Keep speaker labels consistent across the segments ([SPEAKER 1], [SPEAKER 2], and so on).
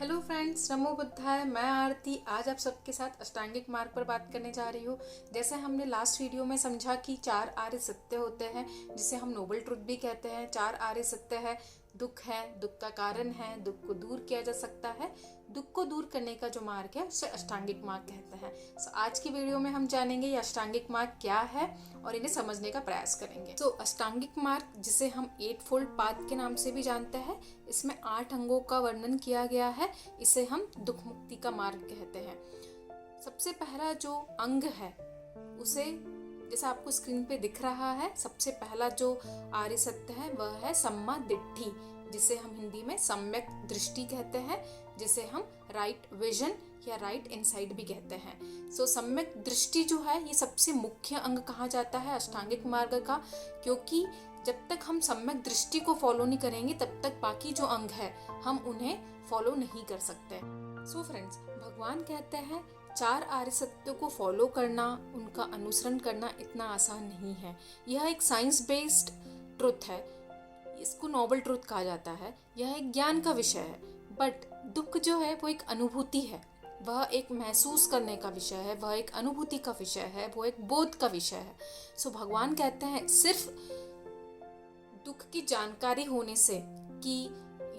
[SPEAKER 1] Hello friends, नमो बुद्धाय। मैं आरती आज आप सबके साथ अष्टांगिक मार्ग पर बात करने जा रही हूँ। जैसे हमने लास्ट वीडियो में समझा कि 4 आर्य सत्य होते हैं, जिसे हम नोबल ट्रुथ भी कहते हैं। 4 आर्य सत्य है, दुख है, दुख का कारण है, दुख को दूर किया जा सकता है, दुख को दूर करने का जो मार्ग है उसे अष्टांगिक मार्ग कहते हैं। आज की वीडियो में हम जानेंगे ये अष्टांगिक मार्ग क्या है और इन्हें समझने का प्रयास करेंगे। अष्टांगिक मार्ग, जिसे हम 8 फोल्ड पाथ के नाम से भी जानते हैं, इसमें 8 अंगों का वर्णन किया गया है। इसे हम दुख मुक्ति का मार्ग कहते हैं। सबसे पहला जो अंग है उसे, जैसा आपको स्क्रीन पे दिख रहा है, सबसे पहला जो आर्य सत्य है वह है सम्मा दिट्ठी, जिसे हम हिंदी में सम्यक दृष्टि कहते हैं, जिसे हम राइट विजन या राइट इनसाइट भी कहते हैं। सम्यक दृष्टि जो है ये सबसे मुख्य अंग कहा जाता है अष्टांगिक मार्ग का, क्योंकि जब तक हम सम्यक दृष्टि को फॉलो नहीं करेंगे तब तक बाकी जो अंग है हम उन्हें फॉलो नहीं कर सकते। फ्रेंड्स, भगवान कहते हैं 4 आर्य सत्यों को फॉलो करना, उनका अनुसरण करना इतना आसान नहीं है। यह एक साइंस बेस्ड ट्रुथ है, इसको नोबल ट्रुथ कहा जाता है। यह एक ज्ञान का विषय है, बट दुख जो है वो एक अनुभूति है, वह एक महसूस करने का विषय है, वह एक अनुभूति का विषय है, वो एक बोध का विषय है। भगवान कहते हैं सिर्फ दुख की जानकारी होने से कि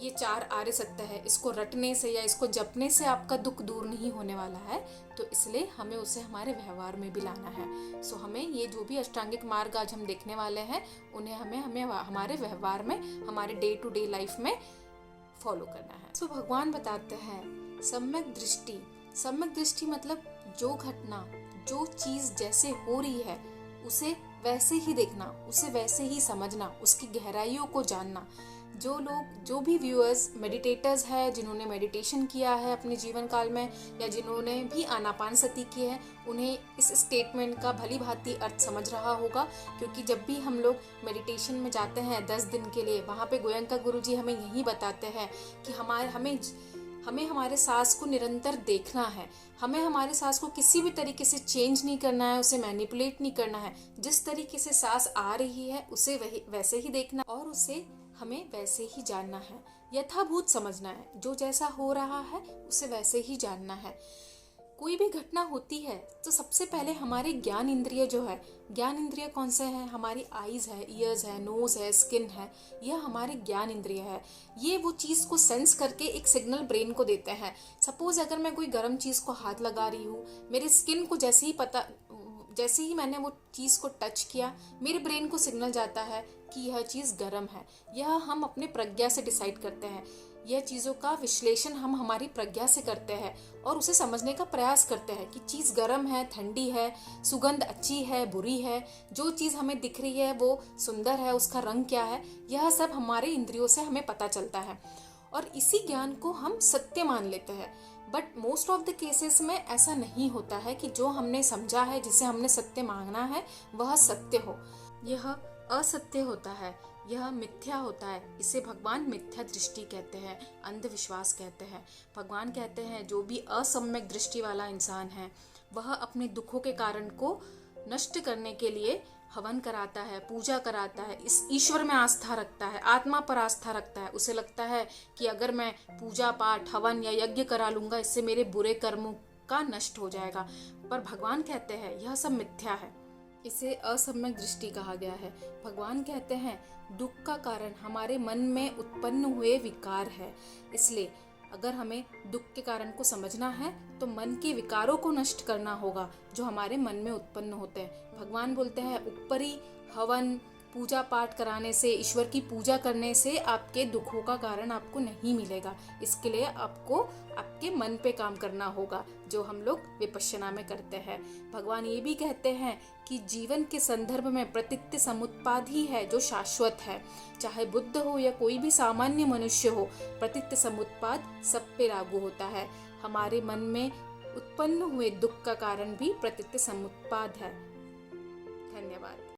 [SPEAKER 1] ये 4 आर्य सत्य है, इसको रटने से या इसको जपने से आपका दुख दूर नहीं होने वाला है, तो इसलिए हमें उसे हमारे व्यवहार में भी लाना है। हमें ये जो भी अष्टांगिक मार्ग आज हम देखने वाले हैं उन्हें हमें हमारे व्यवहार में, हमारे डे टू डे लाइफ में फॉलो करना है। भगवान बताते हैं सम्यक दृष्टि। सम्यक दृष्टि मतलब जो घटना, जो चीज जैसे हो रही है उसे वैसे ही देखना, उसे वैसे ही समझना, उसकी गहराइयों को जानना। जो लोग, जो भी व्यूअर्स मेडिटेटर्स है, जिन्होंने मेडिटेशन किया है अपने जीवन काल में, या जिन्होंने भी आनापानसति की है, उन्हें इस स्टेटमेंट का भली भांति अर्थ समझ रहा होगा। क्योंकि जब भी हम लोग मेडिटेशन में जाते हैं 10 दिन के लिए, वहाँ पे गोयंका गुरुजी हमें यही बताते हैं कि हमें हमारे सांस को निरंतर देखना है, हमें हमारे सांस को किसी भी तरीके से चेंज नहीं करना है, उसे मैनिपुलेट नहीं करना है। जिस तरीके से सांस आ रही है उसे वैसे ही देखना और उसे हमें वैसे ही जानना है, यथाभूत समझना है। जो जैसा हो रहा है उसे वैसे ही जानना है। कोई भी घटना होती है तो सबसे पहले हमारे ज्ञान इंद्रिय जो है, ज्ञान इंद्रिय कौन से हैं? हमारी आईज है, ईयर्स है, नोज है, स्किन है, यह हमारे ज्ञान इंद्रिय है। ये वो चीज़ को सेंस करके एक सिग्नल ब्रेन को देते हैं। सपोज अगर मैं कोई गर्म चीज़ को हाथ लगा रही हूँ, मेरे स्किन को जैसे ही मैंने वो चीज़ को टच किया, मेरे ब्रेन को सिग्नल जाता है कि यह चीज़ गर्म है। यह हम अपने प्रज्ञा से डिसाइड करते हैं। यह चीज़ों का विश्लेषण हम हमारी प्रज्ञा से करते हैं और उसे समझने का प्रयास करते हैं कि चीज़ गर्म है, ठंडी है, सुगंध अच्छी है, बुरी है, जो चीज़ हमें दिख रही है वो सुंदर है, उसका रंग क्या है, यह सब हमारे इंद्रियों से हमें पता चलता है और इसी ज्ञान को हम सत्य मान लेते हैं। But most of the cases में ऐसा नहीं होता है कि जो हमने समझा है, जिसे हमने सत्य मांगना है, वह सत्य हो। यह असत्य होता है, यह मिथ्या होता है। इसे भगवान मिथ्या दृष्टि कहते हैं, अंधविश्वास कहते हैं। भगवान कहते हैं जो भी असम्यक दृष्टि वाला इंसान है वह अपने दुखों के कारण को नष्ट करने के लिए हवन कराता है, पूजा कराता है, इस ईश्वर में आस्था रखता है, आत्मा पर आस्था रखता है। उसे लगता है कि अगर मैं पूजा पाठ, हवन या यज्ञ करा लूंगा, इससे मेरे बुरे कर्मों का नष्ट हो जाएगा। पर भगवान कहते हैं यह सब मिथ्या है, इसे असम्यक दृष्टि कहा गया है। भगवान कहते हैं दुख का कारण हमारे मन में उत्पन्न हुए विकार है। इसलिए अगर हमें दुख के कारण को समझना है तो मन के विकारों को नष्ट करना होगा जो हमारे मन में उत्पन्न होते हैं। भगवान बोलते हैं ऊपरी हवन, पूजा पाठ कराने से, ईश्वर की पूजा करने से आपके दुखों का कारण आपको नहीं मिलेगा। इसके लिए आपको आपके मन पे काम करना होगा, जो हम लोग विपश्यना में करते हैं। भगवान ये भी कहते हैं कि जीवन के संदर्भ में प्रतीत्य समुत्पाद ही है जो शाश्वत है। चाहे बुद्ध हो या कोई भी सामान्य मनुष्य हो, प्रतीत्य समुत्पाद सब पे लागू होता है। हमारे मन में उत्पन्न हुए दुख का कारण भी प्रतीत्य समुत्पाद है। धन्यवाद।